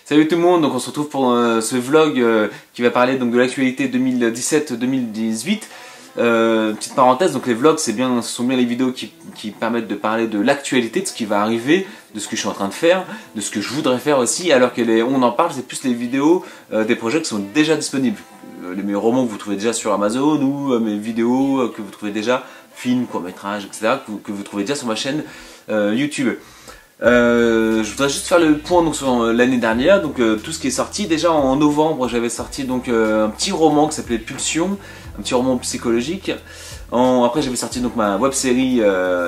Salut tout le monde, donc on se retrouve pour ce vlog qui va parler donc de l'actualité 2017-2018. Petite parenthèse, donc les vlogs ce sont bien les vidéos qui permettent de parler de l'actualité, de ce qui va arriver, de ce que je suis en train de faire, de ce que je voudrais faire aussi, alors que on en parle, c'est plus les vidéos des projets qui sont déjà disponibles. Mes romans que vous trouvez déjà sur Amazon ou mes vidéos que vous trouvez déjà, films, courts-métrages, etc. que vous trouvez déjà sur ma chaîne YouTube. Je voudrais juste faire le point donc, sur l'année dernière, donc tout ce qui est sorti. Déjà en novembre, j'avais sorti donc un petit roman qui s'appelait Pulsion, un petit roman psychologique. Après j'avais sorti donc ma web série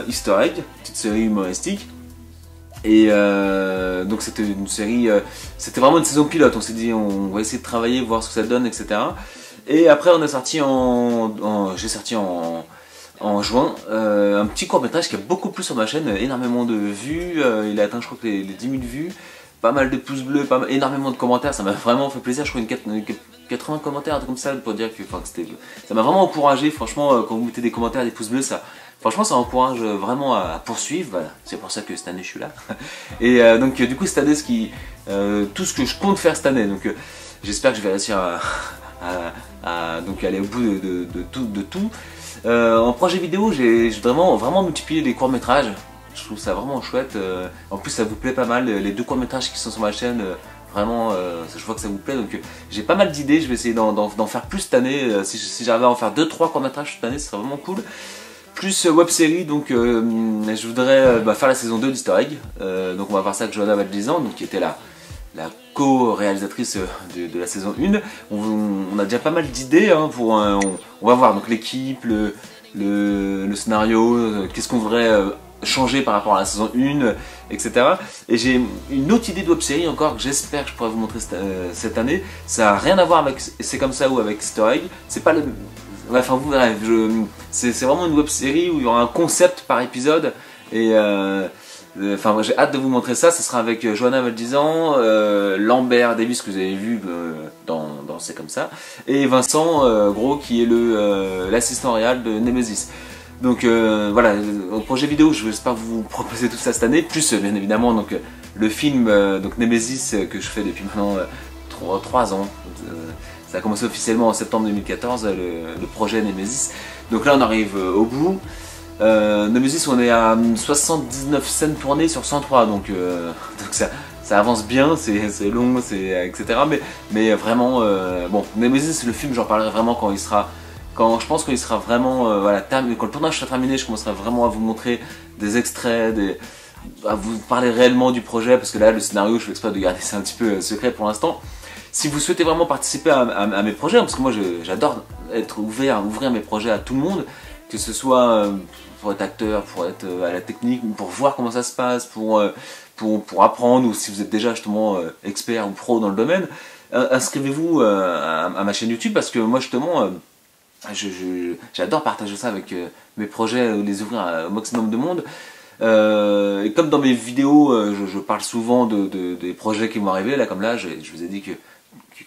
Easter Egg, petite série humoristique. Et donc c'était une série, c'était vraiment une saison pilote. On s'est dit on va essayer de travailler, voir ce que ça donne, etc. Et après on a sorti j'ai sorti en juin, un petit court-métrage qui a beaucoup plu sur ma chaîne, énormément de vues, il a atteint je crois que les 10 000 vues, pas mal de pouces bleus, énormément de commentaires, ça m'a vraiment fait plaisir, je crois 80 commentaires, un truc comme ça, pour dire que ça m'a vraiment encouragé, franchement, quand vous mettez des commentaires, des pouces bleus, franchement ça encourage vraiment à poursuivre, voilà. C'est pour ça que cette année je suis là. Et donc du coup cette année, tout ce que je compte faire cette année, donc j'espère que je vais réussir donc aller au bout de tout. En projet vidéo, j'ai vraiment multiplié les courts-métrages. Je trouve ça vraiment chouette. En plus, ça vous plaît pas mal. Les deux courts-métrages qui sont sur ma chaîne, vraiment, je vois que ça vous plaît. Donc, j'ai pas mal d'idées. Je vais essayer d'en faire plus cette année. Si j'arrive à en faire 2-3 courts-métrages cette année, ce serait vraiment cool. Plus web-série, donc je voudrais faire la saison 2 d'Easter Egg. Donc, on va voir ça avec Johanna Valdizan, donc qui était la co-réalisatrice de la saison 1. On a déjà pas mal d'idées, hein, on va voir donc l'équipe, le scénario, qu'est-ce qu'on voudrait changer par rapport à la saison 1, etc. Et j'ai une autre idée de web-série encore que j'espère que je pourrai vous montrer cette année. Ça n'a rien à voir avec C'est comme ça ou avec Easter Egg. C'est pas le... Enfin vous verrez, c'est vraiment une web-série où il y aura un concept par épisode et... Enfin, j'ai hâte de vous montrer ça. Ce sera avec Johanna Valdizan, Lambert Davis que vous avez vu dans C'est comme ça, et Vincent Gros qui est l'assistant réel de Nemesis. Donc voilà, au projet vidéo, je j'espère vous proposer tout ça cette année. Plus bien évidemment donc le film donc Nemesis que je fais depuis maintenant 3 ans. Ça a commencé officiellement en septembre 2014 le projet Nemesis. Donc là on arrive au bout. Nemesis, on est à 79 scènes tournées sur 103, donc ça avance bien, c'est long, etc. Mais vraiment, bon, Nemesis, le film, j'en parlerai vraiment quand je pense qu'il sera vraiment, voilà, quand le tournage sera terminé, je commencerai vraiment à vous montrer des extraits, à vous parler réellement du projet, parce que là, le scénario, je fais exprès de garder ça un petit peu secret pour l'instant. Si vous souhaitez vraiment participer à mes projets, parce que moi j'adore ouvrir mes projets à tout le monde, que ce soit pour être acteur, pour être à la technique, pour voir comment ça se passe, pour apprendre, ou si vous êtes déjà justement expert ou pro dans le domaine, inscrivez-vous à ma chaîne YouTube, parce que moi justement j'adore partager ça avec mes projets, les ouvrir au maximum de monde. Et comme dans mes vidéos je parle souvent des projets qui vont arriver, là comme là je vous ai dit qu'il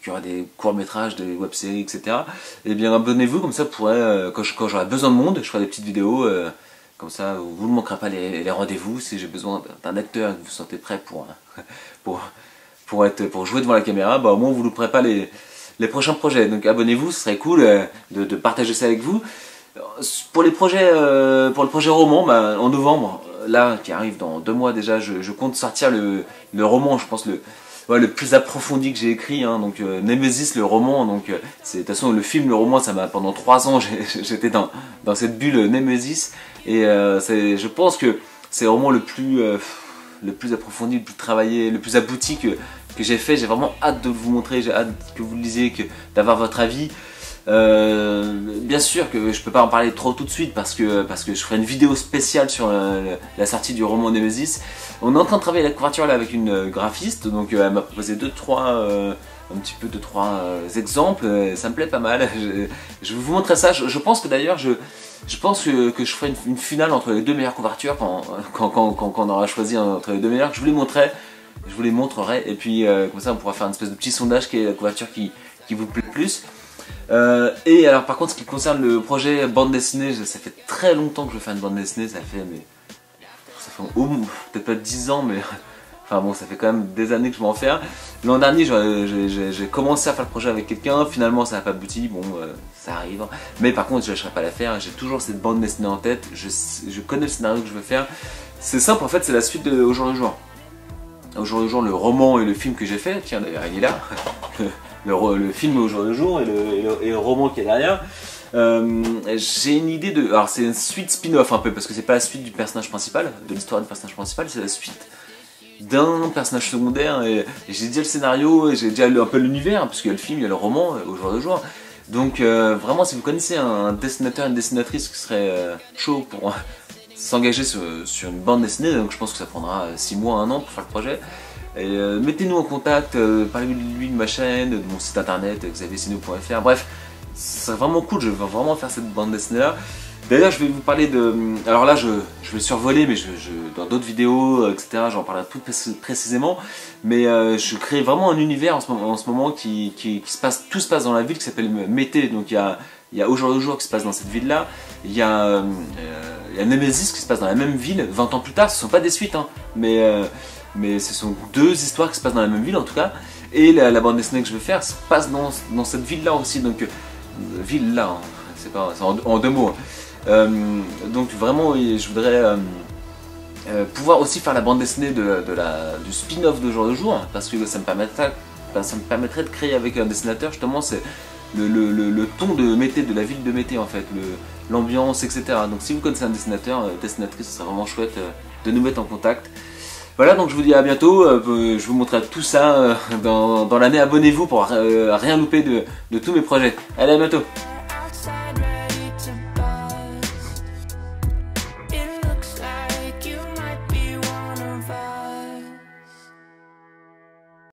y aura des courts-métrages, des web-séries, etc. Et bien abonnez-vous, comme ça vous pourrez, quand j'aurai besoin de monde, je ferai des petites vidéos, comme ça vous ne manquerez pas les rendez-vous. Si j'ai besoin d'un acteur et que vous vous sentez prêt pour jouer devant la caméra, bah, au moins vous ne louperez pas les prochains projets. Donc abonnez-vous, ce serait cool de partager ça avec vous. Pour le projet roman, bah, en novembre, là qui arrive dans 2 mois déjà, je compte sortir le roman, je pense le plus approfondi que j'ai écrit, hein, donc Nemesis, le roman, donc de toute façon le film, le roman, pendant 3 ans j'étais dans cette bulle Nemesis, et je pense que c'est vraiment le plus approfondi, le plus travaillé, le plus abouti que j'ai fait. J'ai vraiment hâte de vous montrer, j'ai hâte que vous le lisiez, d'avoir votre avis. Bien sûr que je peux pas en parler trop tout de suite parce que je ferai une vidéo spéciale sur la sortie du roman Nemesis. On est en train de travailler la couverture là avec une graphiste, donc elle m'a proposé 2-3 exemples, ça me plaît pas mal. Je vais vous montrer ça. Je pense que d'ailleurs je pense que je ferai une finale entre les 2 meilleures couvertures quand on aura choisi entre les 2 meilleures. Je vous les montrerai, et puis comme ça on pourra faire une espèce de petit sondage qui est la couverture qui vous plaît le plus. Et alors par contre, ce qui concerne le projet bande dessinée, ça fait très longtemps que je fais une bande dessinée, ça fait peut-être pas 10 ans, mais Enfin bon, ça fait quand même des années que je veux en faire. L'an dernier, j'ai commencé à faire le projet avec quelqu'un, finalement ça n'a pas abouti, bon, ça arrive. Mais par contre, je ne lâcherai pas l'affaire, j'ai toujours cette bande dessinée en tête, je connais le scénario que je veux faire. C'est simple, en fait, c'est la suite de Au jour le jour. Au jour le jour, le roman et le film que j'ai fait, tiens d'ailleurs il est là, le film Au jour le jour et le roman qui est derrière. J'ai une idée de... Alors c'est une suite spin-off un peu, parce que c'est pas la suite du personnage principal, de l'histoire du personnage principal, c'est la suite d'un personnage secondaire, et j'ai déjà le scénario, et j'ai déjà un peu l'univers, parce qu'il y a le film, il y a le roman, Au jour le jour. Donc vraiment, si vous connaissez un dessinateur, une dessinatrice qui serait chaud pour s'engager sur une bande dessinée, donc je pense que ça prendra 6 mois, 1 an pour faire le projet. Mettez-nous en contact, parlez-lui de ma chaîne, de mon site internet, xaviersino.fr, bref, c'est vraiment cool, je veux vraiment faire cette bande dessinée là. D'ailleurs, je vais vous parler de... Alors là, je vais survoler, mais dans d'autres vidéos, etc., j'en parlerai plus précisément. Mais je crée vraiment un univers en ce moment qui se passe... Tout se passe dans la ville, qui s'appelle Mété. Donc il y a Au jour le jour qui se passe dans cette ville-là. Il y a Nemesis qui se passe dans la même ville, 20 ans plus tard. Ce ne sont pas des suites, hein, mais ce sont 2 histoires qui se passent dans la même ville, en tout cas. Et la bande dessinée que je veux faire se passe dans cette ville-là aussi. Donc, ville-là, hein, c'est en 2 mots. Donc vraiment je voudrais pouvoir aussi faire la bande dessinée du spin-off de Jour le jour, parce que ça me permettrait de créer avec un dessinateur justement c'est le ton de Mété, de la ville de Mété en fait, l'ambiance, etc. Donc si vous connaissez un dessinateur, dessinatrice, ce serait vraiment chouette de nous mettre en contact. Voilà, donc je vous dis à bientôt, je vous montrerai tout ça dans l'année. Abonnez-vous pour rien louper de tous mes projets. Allez, à bientôt.